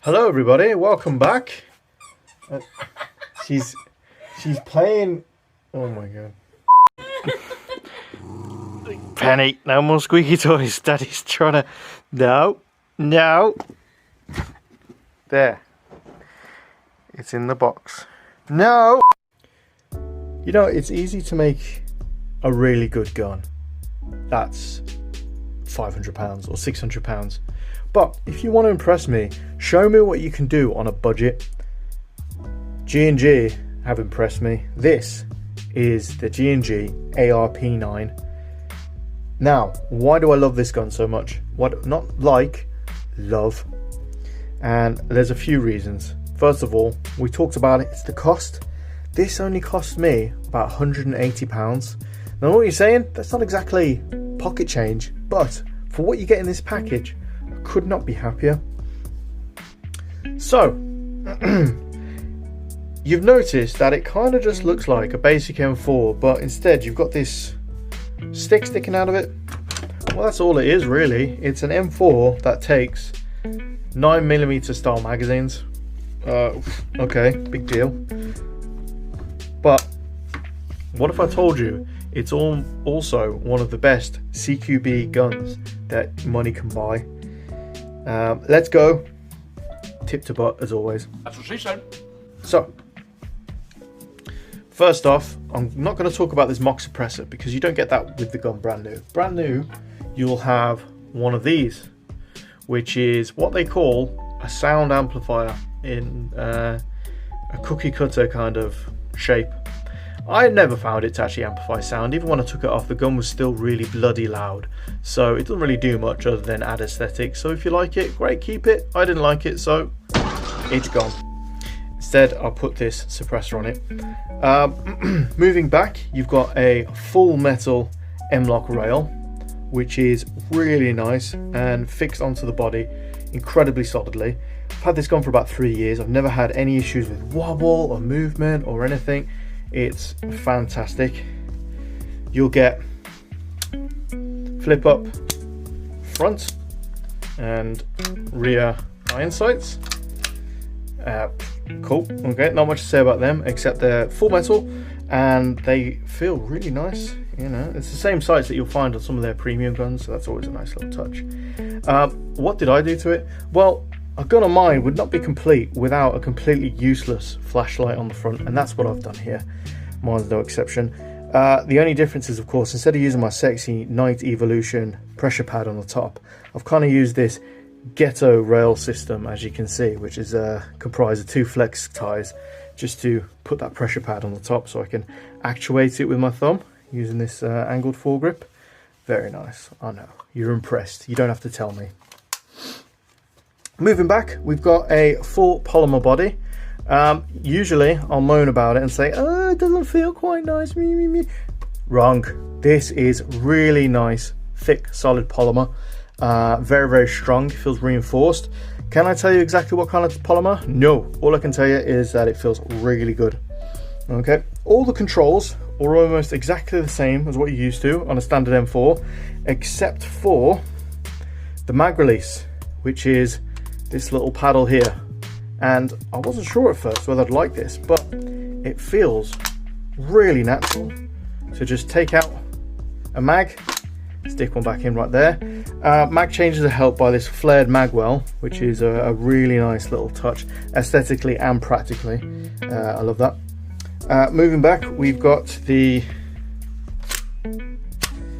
Hello everybody, welcome back. She's playing. Oh my god. Penny, no more squeaky toys. Daddy's trying to. No. There. It's in the box. No. You know, it's easy to make a really good gun. That's £500 or £600. But if you want to impress me, show me what you can do on a budget. G&G have impressed me. This is the G&G ARP9. Now, why do I love this gun so much? Love. And there's a few reasons. First of all, we talked about it, it's the cost. This only cost me about £180. Now, what you're saying, that's not exactly pocket change, but for what you get in this package, I could not be happier. So, you've noticed that it kind of just looks like a basic M4, but instead you've got this stick sticking out of it. Well, that's all it is really. It's an M4 that takes 9mm style magazines. Okay, big deal. But what if I told you it's also one of the best CQB guns that money can buy? Let's go tip to butt as always. That's what she said. So, first off, I'm not going to talk about this mock suppressor because you don't get that with the gun brand new. Brand new, you'll have one of these, which is what they call a sound amplifier in a cookie cutter kind of shape. I never found it to actually amplify sound. Even when I took it off, the gun was still really bloody loud. So it doesn't really do much other than add aesthetic. So if you like it, great, keep it. I didn't like it, so it's gone. Instead, I'll put this suppressor on it. Moving back, you've got a full metal M-lock rail, which is really nice and fixed onto the body incredibly solidly. I've had this gun for about 3 years. I've never had any issues with wobble or movement or anything. It's fantastic. You'll get flip up front and rear iron sights. Cool. Okay, not much to say about them except they're full metal and they feel really nice. You know, it's the same sights that you'll find on some of their premium guns, so that's always a nice little touch. What did I do to it? Well, a gun of mine would not be complete without a completely useless flashlight on the front, and that's what I've done here. Mine's no exception. The only difference is, of course, instead of using my sexy Night Evolution pressure pad on the top, I've kind of used this ghetto rail system, as you can see, which is comprised of 2 flex ties, just to put that pressure pad on the top so I can actuate it with my thumb using this angled foregrip. Very nice. I know, you're impressed. You don't have to tell me. Moving back, we've got a full polymer body. Usually I'll moan about it and say, oh, it doesn't feel quite nice. Wrong. This is really nice, thick, solid polymer. Very, very strong. It feels reinforced. Can I tell you exactly what kind of polymer? No. All I can tell you is that it feels really good. Okay. All the controls are almost exactly the same as what you're used to on a standard M4, except for the mag release, which is this little paddle here. And I wasn't sure at first whether I'd like this, but it feels really natural to just take out a mag, stick one back in right there. Mag changes are helped by this flared magwell, which is a really nice little touch aesthetically and practically. I love that. Moving back, we've got the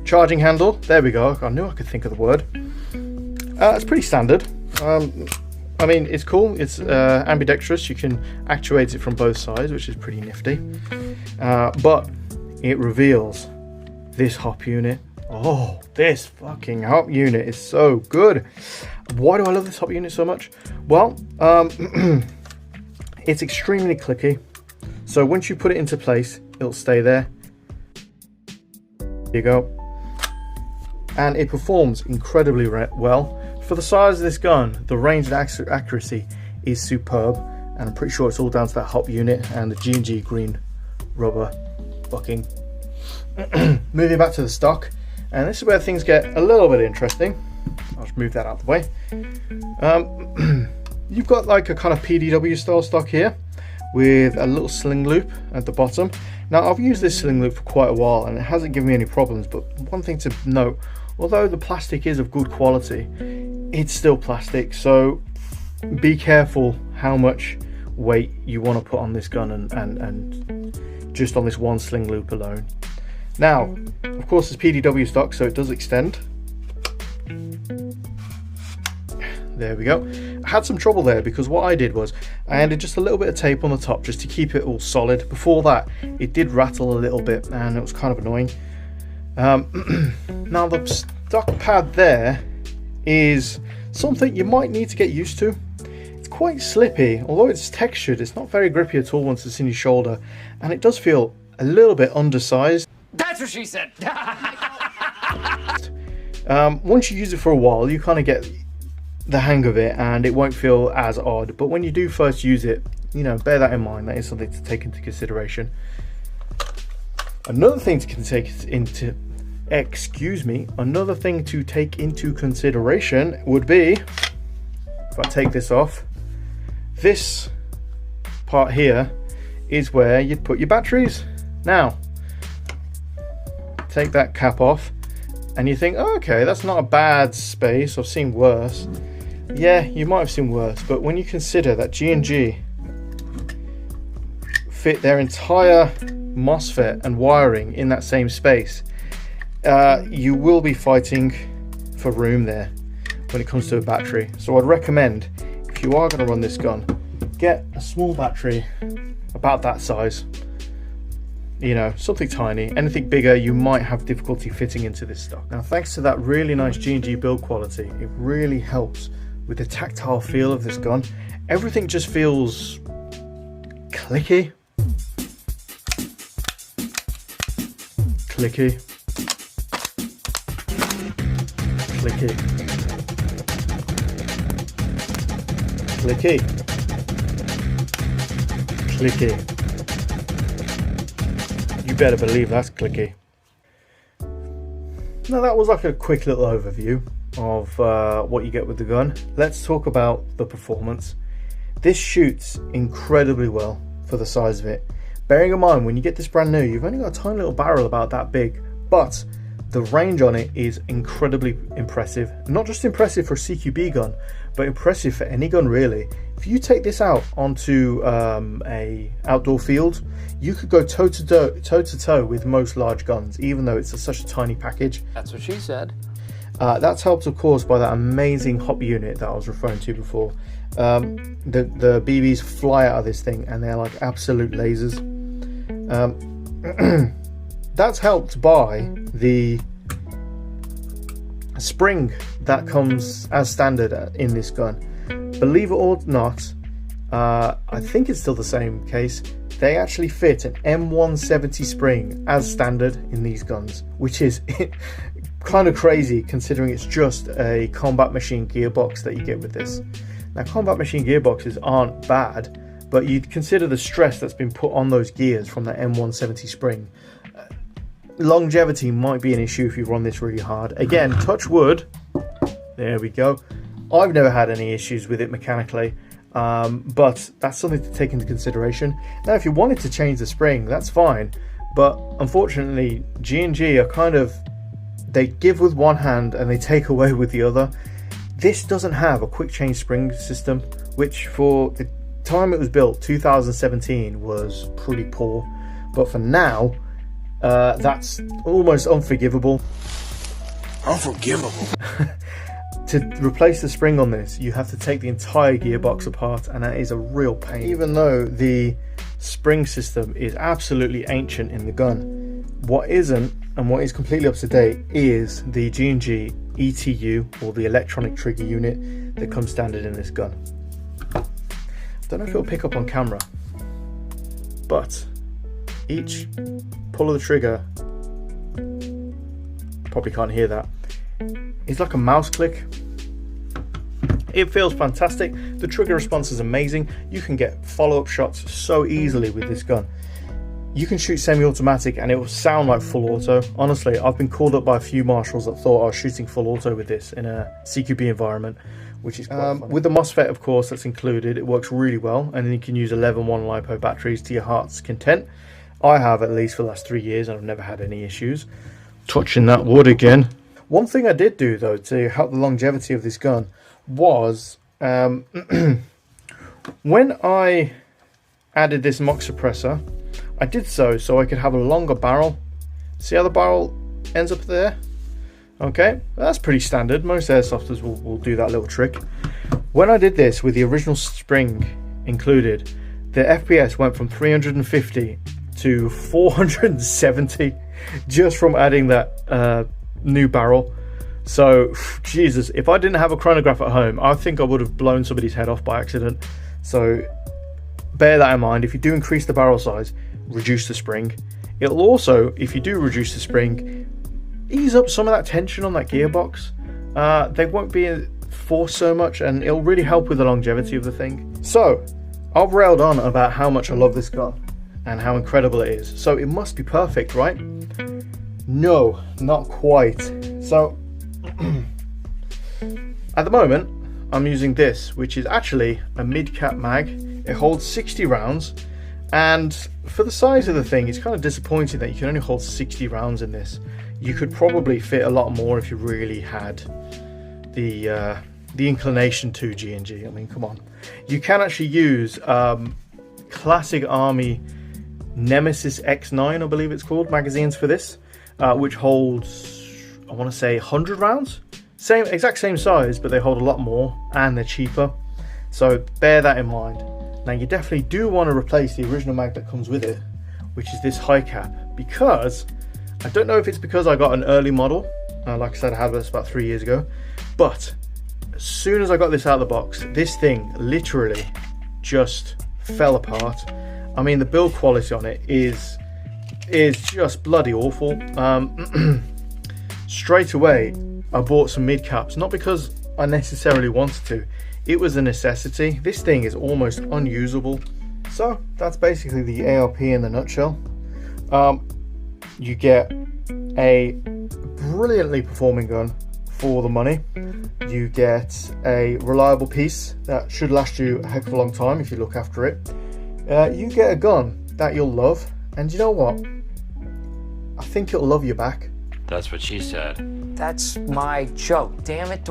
charging handle. There we go. I knew I could think of the word. It's pretty standard. I mean, it's cool. It's ambidextrous. You can actuate it from both sides, which is pretty nifty. But it reveals this hop unit. Oh, this fucking hop unit is so good. Why do I love this hop unit so much? Well, it's extremely clicky. So once you put it into place, it'll stay there. There you go. And it performs incredibly well. For the size of this gun, the range and accuracy is superb, and I'm pretty sure it's all down to that hop unit and the G&G green rubber bucking. Moving back to the stock, and this is where things get a little bit interesting. I'll just move that out of the way. you've got like a kind of PDW style stock here with a little sling loop at the bottom. Now I've used this sling loop for quite a while and it hasn't given me any problems, but one thing to note, although the plastic is of good quality, it's still plastic, so be careful how much weight you want to put on this gun and just on this one sling loop alone. Now of course it's PDW stock, so it does extend. There we go. I had some trouble there because what I did was I added just a little bit of tape on the top just to keep it all solid. Before that it did rattle a little bit and it was kind of annoying. Now the stock pad there is something you might need to get used to. It's quite slippy, although it's textured, it's not very grippy at all once it's in your shoulder, and it does feel a little bit undersized. That's what she said. Once you use it for a while, you kind of get the hang of it and it won't feel as odd, but when you do first use it, you know, bear that in mind. That is something to take into consideration. Another thing to take into consideration would be, if I take this off, this part here is where you'd put your batteries. Now take that cap off and you think, oh, okay, that's not a bad space, I've seen worse. Yeah, you might have seen worse, but when you consider that G&G fit their entire MOSFET and wiring in that same space, you will be fighting for room there when it comes to a battery. So I'd recommend, if you are going to run this gun, get a small battery about that size. You know, something tiny. Anything bigger you might have difficulty fitting into this stock. Now thanks to that really nice G&G build quality, it really helps with the tactile feel of this gun. Everything just feels clicky. Clicky. Clicky. Clicky. Clicky. You better believe that's clicky. Now that was like a quick little overview of what you get with the gun. Let's talk about the performance. This shoots incredibly well for the size of it. Bearing in mind, when you get this brand new, you've only got a tiny little barrel about that big, but the range on it is incredibly impressive. Not just impressive for a CQB gun, but impressive for any gun really. If you take this out onto a outdoor field, you could go toe to toe with most large guns, even though it's such a tiny package. That's what she said. That's helped, of course, by that amazing hop unit that I was referring to before. The BBs fly out of this thing and they're like absolute lasers. That's helped by the spring that comes as standard in this gun. Believe it or not, I think it's still the same case. They actually fit an M170 spring as standard in these guns, which is kind of crazy considering it's just a combat machine gearbox that you get with this. Now, combat machine gearboxes aren't bad, but you'd consider the stress that's been put on those gears from that M170 spring. Longevity might be an issue if you run this really hard. Again, touch wood. There we go. I've never had any issues with it mechanically, but that's something to take into consideration. Now, if you wanted to change the spring, that's fine, but unfortunately G&G are kind of, they give with one hand and they take away with the other. This doesn't have a quick change spring system, which for the time it was built, 2017, was pretty poor, but for now, that's almost unforgivable. Unforgivable. To replace the spring on this, you have to take the entire gearbox apart, and that is a real pain. Even though the spring system is absolutely ancient in the gun, what isn't, and what is completely up to date, is the G&G ETU, or the electronic trigger unit, that comes standard in this gun. Don't know if it'll pick up on camera, but each pull of the trigger, probably can't hear that, is like a mouse click. It feels fantastic. The trigger response is amazing. You can get follow-up shots so easily with this gun. You can shoot semi-automatic and it will sound like full auto. Honestly, I've been called up by a few marshals that thought I was shooting full auto with this in a CQB environment, which is quite fun. With the MOSFET, of course, that's included, it works really well, and then you can use 11-1 LiPo batteries to your heart's content. I have, at least for the last 3 years, and I've never had any issues. Touching that wood again. One thing I did do, though, to help the longevity of this gun was when I added this MOX suppressor, I did so I could have a longer barrel. See how the barrel ends up there? Okay, that's pretty standard. Most airsofters will do that little trick. When I did this with the original spring included, the FPS went from 350 to 470 just from adding that new barrel. So, Jesus, if I didn't have a chronograph at home, I think I would have blown somebody's head off by accident. So, bear that in mind. If you do increase the barrel size, reduce the spring. It'll also, if you do reduce the spring, ease up some of that tension on that gearbox. They won't be forced so much, and it'll really help with the longevity of the thing. So, I've railed on about how much I love this gun and how incredible it is. So it must be perfect, right? No, not quite. So, at the moment, I'm using this, which is actually a mid-cap mag. It holds 60 rounds, and for the size of the thing, it's kind of disappointing that you can only hold 60 rounds in this. You could probably fit a lot more if you really had the inclination to G&G. I mean, come on. You can actually use classic Army Nemesis X9, I believe it's called, magazines for this, which holds, I want to say 100 rounds. Exact same size, but they hold a lot more and they're cheaper. So bear that in mind. Now you definitely do want to replace the original mag that comes with it, which is this high cap, because I don't know if it's because I got an early model. Like I said, I had this about 3 years ago, but as soon as I got this out of the box, this thing literally just fell apart. I mean, the build quality on it is just bloody awful. Straight away, I bought some mid caps, not because I necessarily wanted to. It was a necessity. This thing is almost unusable. So that's basically the ARP in a nutshell. You get a brilliantly performing gun for the money. You get a reliable piece that should last you a heck of a long time if you look after it. You get a gun that you'll love, and you know what? I think it'll love you back. That's what she said. That's my joke. Damn it,